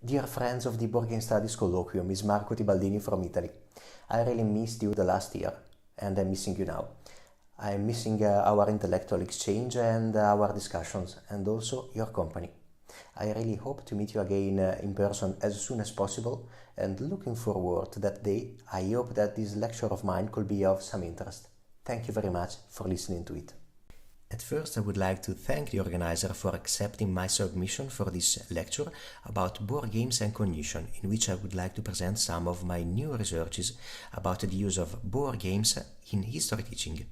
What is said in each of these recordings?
Dear friends of the Board Game Studies Colloquium, is Marco Tibaldini from Italy. I really missed you the last year, and I'm missing you now. I'm missing our intellectual exchange and our discussions, and also your company. I really hope to meet you again in person as soon as possible, and looking forward to that day. I hope that this lecture of mine could be of some interest. Thank you very much for listening to it. At first, I would like to thank the organizer for accepting my submission for this lecture about board games and cognition, in which I would like to present some of my new researches about the use of board games in history teaching.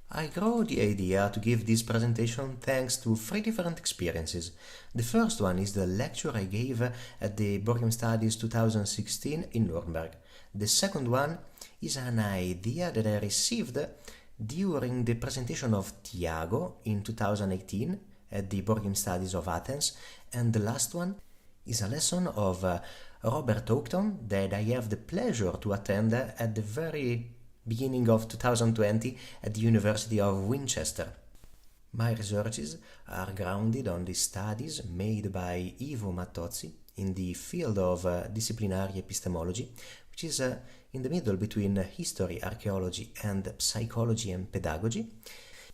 I grew the idea to give this presentation thanks to three different experiences. The first one is the lecture I gave at the Board Game Studies 2016 in Nuremberg. The second one is an idea that I received during the presentation of Tiago in 2018 at the Board Game Studies of Athens, and the last one is a lesson of Robert Houghton that I have the pleasure to attend at the very beginning of 2020 at the University of Winchester. My researches are grounded on the studies made by Ivo Mattozzi in the field of disciplinary epistemology, which is in the middle between history, archaeology, and psychology and pedagogy.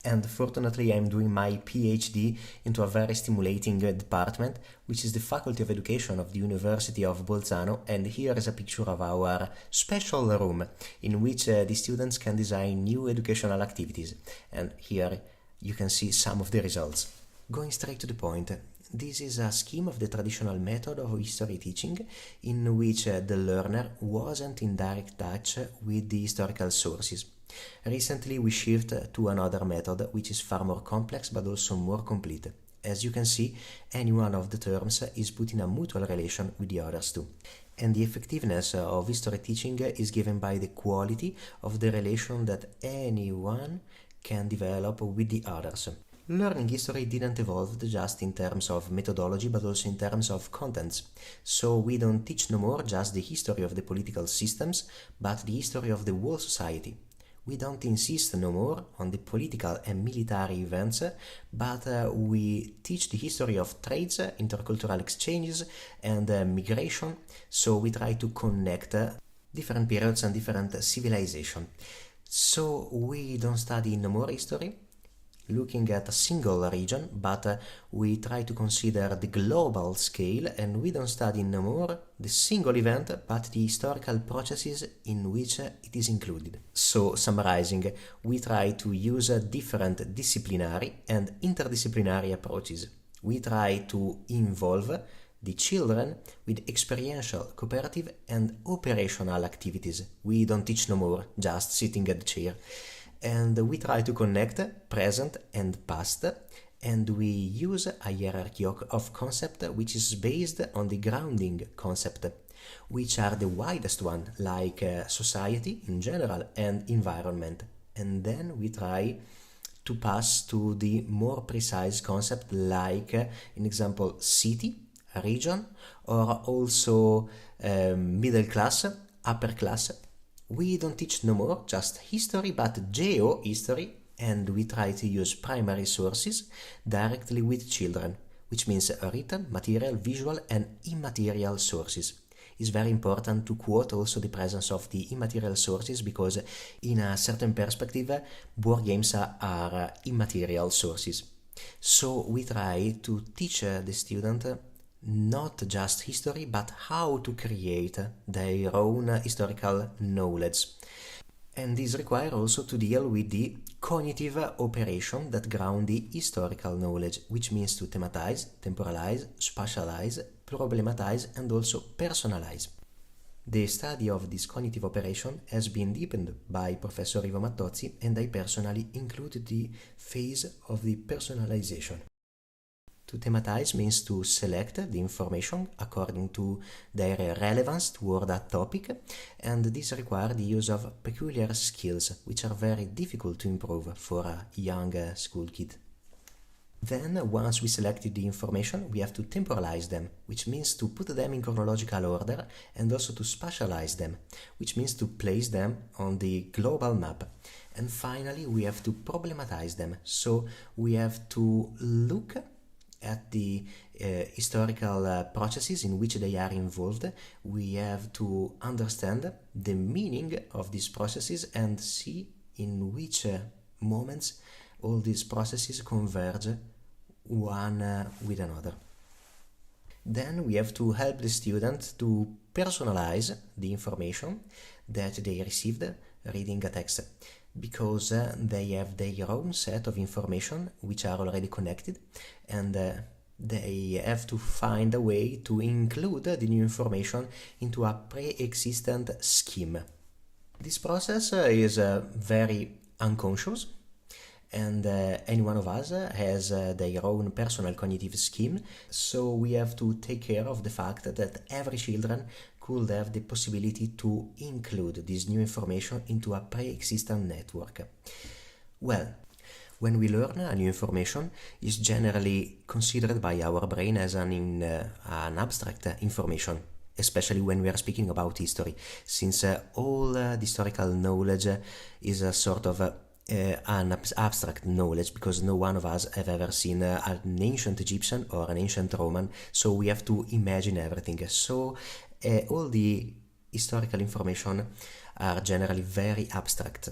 And fortunately, I'm doing my PhD into a very stimulating department, which is the Faculty of Education of the University of Bolzano. And here is a picture of our special room in which the students can design new educational activities. And here you can see some of the results. Going straight to the point, this is a scheme of the traditional method of history teaching in which the learner wasn't in direct touch with the historical sources. Recently we shift to another method which is far more complex but also more complete. As you can see, any one of the terms is put in a mutual relation with the others too. And the effectiveness of history teaching is given by the quality of the relation that anyone can develop with the others. Learning history didn't evolve just in terms of methodology but also in terms of contents. So we don't teach no more just the history of the political systems but the history of the whole society. We don't insist no more on the political and military events but we teach the history of trades, intercultural exchanges and migration. So we try to connect different periods and different civilizations. So we don't study no more history looking at a single region, but we try to consider the global scale, and we don't study no more the single event, but the historical processes in which it is included. So, summarizing, we try to use different disciplinary and interdisciplinary approaches. We try to involve the children with experiential, cooperative and operational activities. We don't teach no more, just sitting at the chair. And we try to connect present and past, and we use a hierarchy of concept which is based on the grounding concept, which are the widest one, like society in general and environment. And then we try to pass to the more precise concept, like, in example, city, region, or also middle class, upper class. We don't teach no more just history but geo-history, and we try to use primary sources directly with children, which means written, material, visual and immaterial sources. It's very important to quote also the presence of the immaterial sources because in a certain perspective board games are immaterial sources. So we try to teach the student not just history, but how to create their own historical knowledge. And this requires also to deal with the cognitive operation that ground the historical knowledge, which means to thematize, temporalize, spatialize, problematize, and also personalize. The study of this cognitive operation has been deepened by Professor Ivo Mattozzi, and I personally included the phase of the personalization. To thematize means to select the information according to their relevance toward that topic, and this requires the use of peculiar skills which are very difficult to improve for a young school kid. Then, once we selected the information, we have to temporalize them, which means to put them in chronological order, and also to spatialize them, which means to place them on the global map. And finally, we have to problematize them, so we have to look at the historical processes in which they are involved. We have to understand the meaning of these processes and see in which moments all these processes converge one with another. Then we have to help the student to personalize the information that they received reading a text, because they have their own set of information which are already connected, and they have to find a way to include the new information into a pre-existent scheme. This process is very unconscious, and any one of us has their own personal cognitive scheme, so we have to take care of the fact that every children could have the possibility to include this new information into a pre-existent network. Well, when we learn a new information, is generally considered by our brain as an abstract information, especially when we are speaking about history, since all the historical knowledge is a sort of an abstract knowledge, because no one of us have ever seen an ancient Egyptian or an ancient Roman, so we have to imagine everything. So all the historical information are generally very abstract,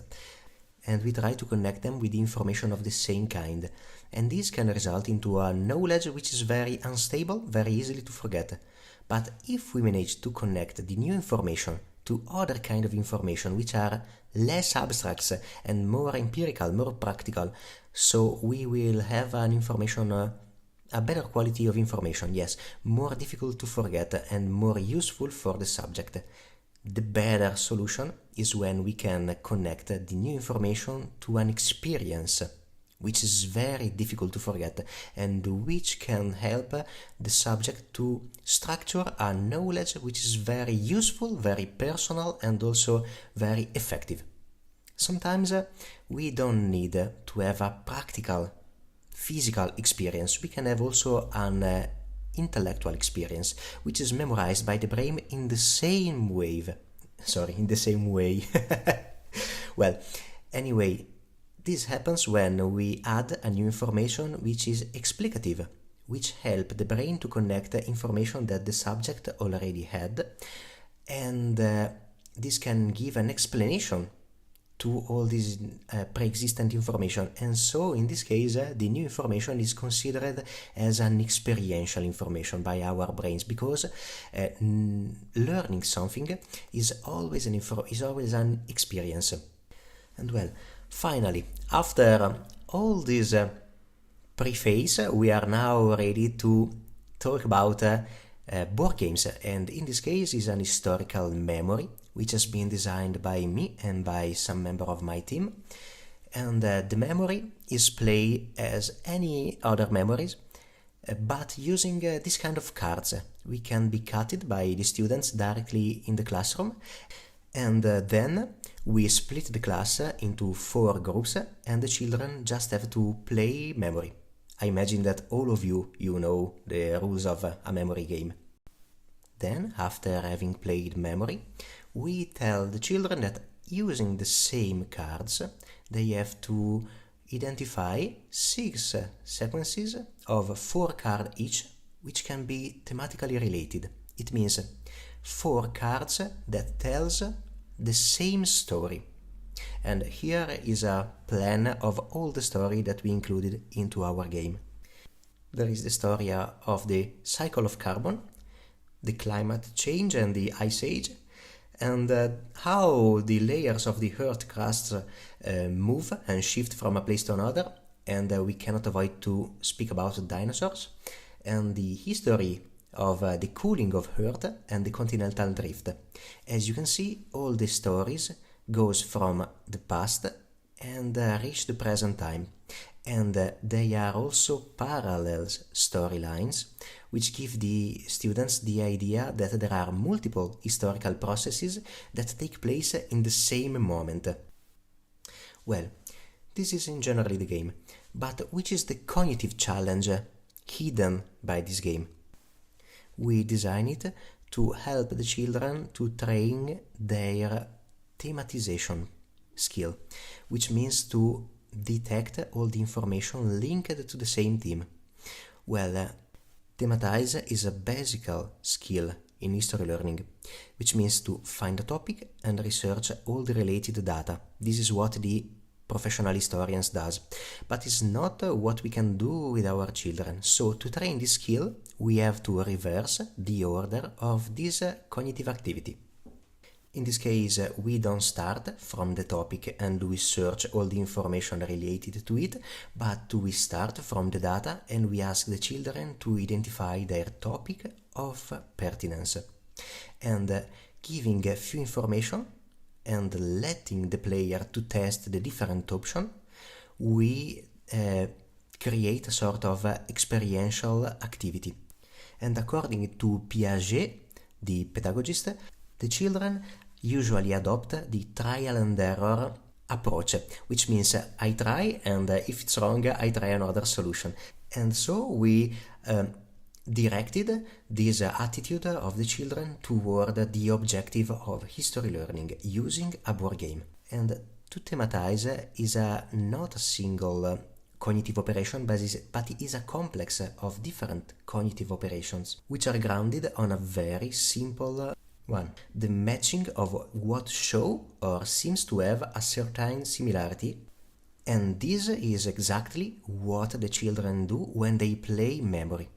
and we try to connect them with the information of the same kind, and this can result into a knowledge which is very unstable, very easily to forget. But if we manage to connect the new information to other kind of information which are less abstract and more empirical, more practical, so we will have an information, a better quality of information, yes, more difficult to forget and more useful for the subject. The better solution is when we can connect the new information to an experience which is very difficult to forget and which can help the subject to structure a knowledge which is very useful, very personal, and also very effective. Sometimes we don't need to have a practical, physical experience. We can have also an intellectual experience, which is memorized by the brain in the same way. Well, anyway, this happens when we add a new information which is explicative, which help the brain to connect information that the subject already had, and this can give an explanation to all this pre-existent information. And so in this case the new information is considered as an experiential information by our brains, because learning something is always an experience. And well, finally, after all this preface, we are now ready to talk about board games, and in this case is an historical memory which has been designed by me and by some member of my team, and the memory is played as any other memories, but using this kind of cards. We can be cutted by the students directly in the classroom, and then we split the class into 4 groups, and the children just have to play memory. I imagine that all of you know the rules of a memory game. Then, after having played memory, we tell the children that using the same cards, they have to identify 6 sequences of 4 cards each, which can be thematically related. It means 4 cards that tells the same story. And here is a plan of all the story that we included into our game. There is the story of the cycle of carbon, the climate change and the ice age, and how the layers of the earth crust move and shift from a place to another, and we cannot avoid to speak about dinosaurs, and the history of the cooling of earth and the continental drift. As you can see, all the stories goes from the past and reach the present time, and they are also parallel storylines which give the students the idea that there are multiple historical processes that take place in the same moment. Well, this is in general the game, but which is the cognitive challenge hidden by this game? We design it to help the children to train their thematization skill, which means to detect all the information linked to the same theme. Well, thematize is a basic skill in history learning, which means to find a topic and research all the related data. This is what the professional historians does, but it's not what we can do with our children. So to train this skill, we have to reverse the order of this cognitive activity. In this case, we don't start from the topic and we search all the information related to it, but we start from the data and we ask the children to identify their topic of pertinence. And giving a few information and letting the player to test the different option, we create a sort of experiential activity. And according to Piaget, the pedagogist, the children usually adopt the trial and error approach, which means I try and if it's wrong, I try another solution. And so we directed this attitude of the children toward the objective of history learning using a board game. And to thematize is not a single cognitive operation, but it is a complex of different cognitive operations, which are grounded on a very simple one: the matching of what show or seems to have a certain similarity. And this is exactly what the children do when they play memory.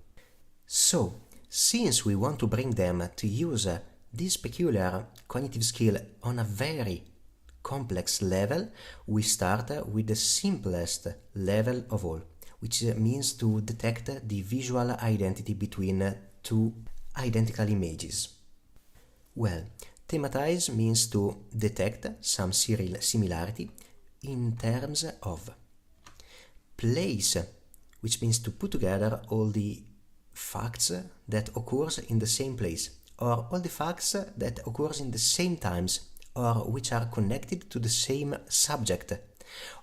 So, since we want to bring them to use this peculiar cognitive skill on a very complex level, we start with the simplest level of all, which means to detect the visual identity between two identical images. Well, thematize means to detect some similarity in terms of place, which means to put together all the facts that occurs in the same place, or all the facts that occurs in the same times, or which are connected to the same subject,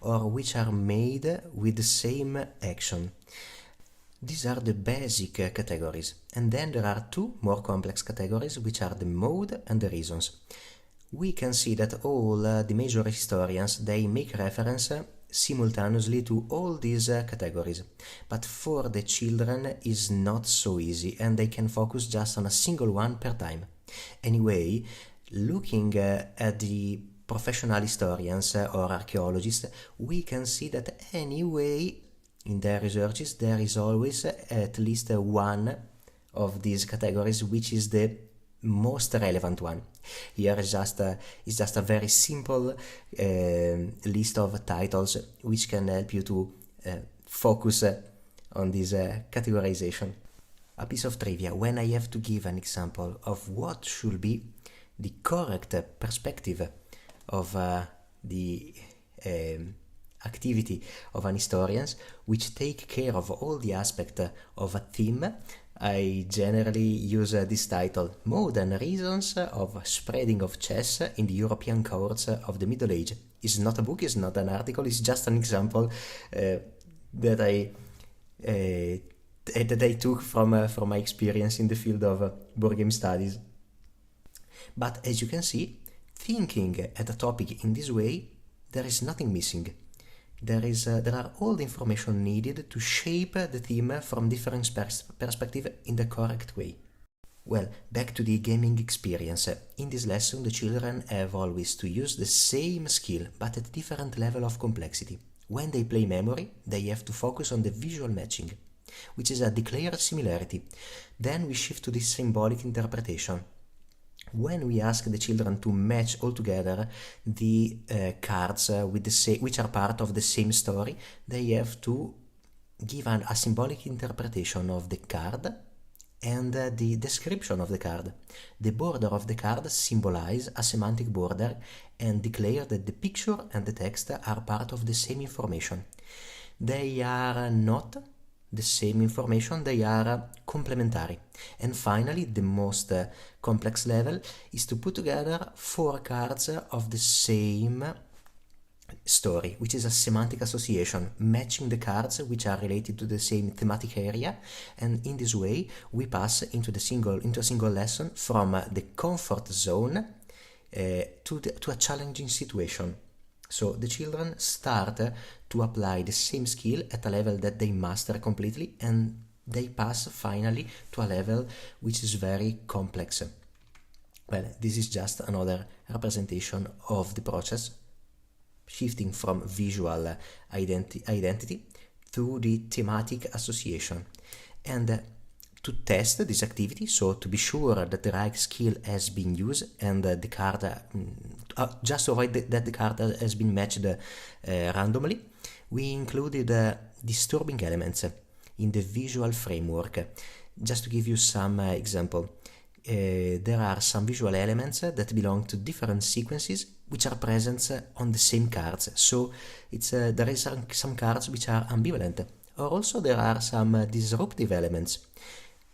or which are made with the same action. These are the basic categories, and then there are two more complex categories, which are the mode and the reasons. We can see that all the major historians, they make reference simultaneously to all these categories, but for the children is not so easy, and they can focus just on a single one per time. Anyway, looking at the professional historians or archaeologists, we can see that anyway in their researches there is always at least one of these categories which is the most relevant one. Here is just a very simple list of titles which can help you to focus on this categorization. A piece of trivia: when I have to give an example of what should be the correct perspective of the activity of an historian, which take care of all the aspects of a theme, I generally use this title: Mode and Reasons of Spreading of Chess in the European Courts of the Middle Age. It's not a book, it's not an article, it's just an example that I took from my experience in the field of board game studies. But as you can see, thinking at a topic in this way, there is nothing missing. There are all the information needed to shape the theme from different perspectives in the correct way. Well, back to the gaming experience. In this lesson, the children have always to use the same skill, but at different level of complexity. When they play memory, they have to focus on the visual matching, which is a declared similarity. Then we shift to the symbolic interpretation. When we ask the children to match all together the cards with the same, which are part of the same story, they have to give a symbolic interpretation of the card and the description of the card. The border of the card symbolize a semantic border and declare that the picture and the text are part of the same information. They are not the same information, they are complementary. And finally, the most complex level is to put together 4 cards of the same story, which is a semantic association, matching the cards which are related to the same thematic area, and in this way we pass into a single lesson from the comfort zone to a challenging situation. So the children start to apply the same skill at a level that they master completely, and they pass finally to a level which is very complex. Well, this is just another representation of the process, shifting from visual identity to the thematic association. And to test this activity, so to be sure that the right skill has been used and the card, just to avoid that the card has been matched randomly, we included disturbing elements in the visual framework. Just to give you some example, there are some visual elements that belong to different sequences which are present on the same cards. So there is some cards which are ambivalent, or also there are some disruptive elements.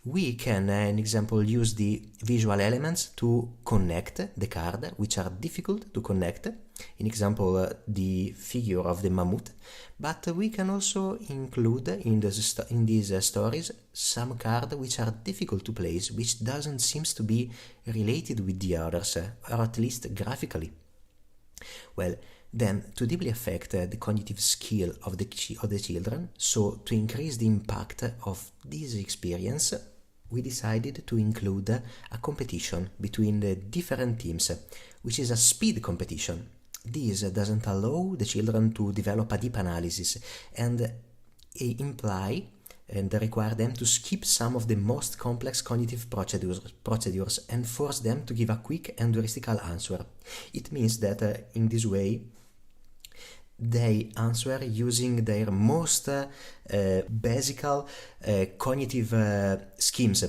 We can, in example, use the visual elements to connect the card, which are difficult to connect. In example, the figure of the mammoth. But we can also include in these stories some cards which are difficult to place, which doesn't seem to be related with the others, or at least graphically. Well, then, to deeply affect the cognitive skill of the children, so to increase the impact of this experience, we decided to include a competition between the different teams, which is a speed competition. This doesn't allow the children to develop a deep analysis and imply and require them to skip some of the most complex cognitive procedures and force them to give a quick and heuristical answer. It means that in this way, they answer using their most basic cognitive schemes,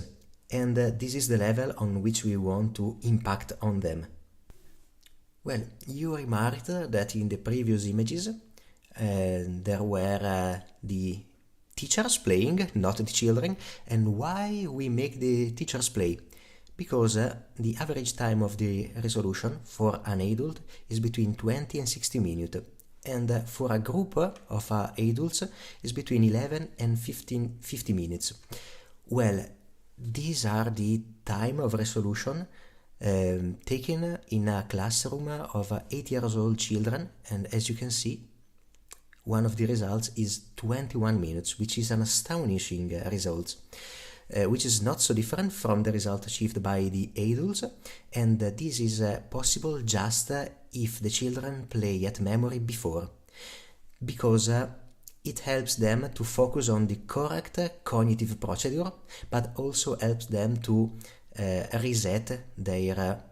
and this is the level on which we want to impact on them. Well, you remarked that in the previous images there were the teachers playing, not the children. And why we make the teachers play? Because the average time of the resolution for an adult is between 20 and 60 minutes. And for a group of adults is between 11 and 50 minutes. Well, these are the time of resolution taken in a classroom of 8 years old children, and as you can see, one of the results is 21 minutes, which is an astonishing result, which is not so different from the result achieved by the adults, and this is possible just if the children play at memory before, because it helps them to focus on the correct cognitive procedure, but also helps them to reset their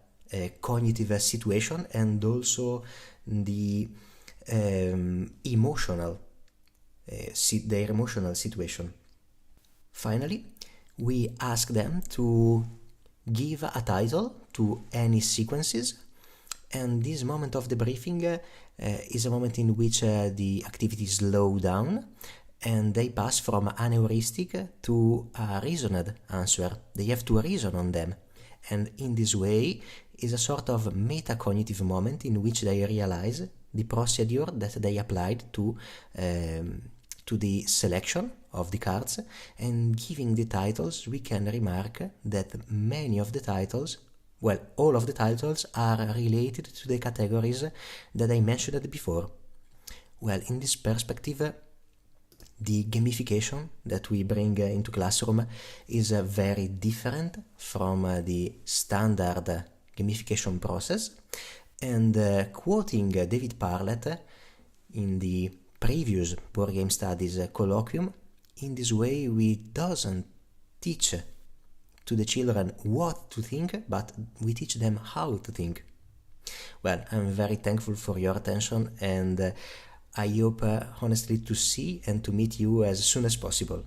cognitive situation and also the emotional situation. Finally, we ask them to give a title to any sequences, and this moment of the briefing is a moment in which the activities slow down and they pass from an heuristic to a reasoned answer. They have to reason on them, and in this way is a sort of metacognitive moment in which they realize the procedure that they applied to the selection of the cards. And giving the titles, we can remark that many of the titles, well, all of the titles are related to the categories that I mentioned before. Well, in this perspective, the gamification that we bring into classroom is very different from the standard gamification process. And quoting David Parlett in the previous board game studies colloquium, in this way we doesn't teach to the children what to think, but we teach them how to think. Well, I'm very thankful for your attention, and I hope honestly to see and to meet you as soon as possible.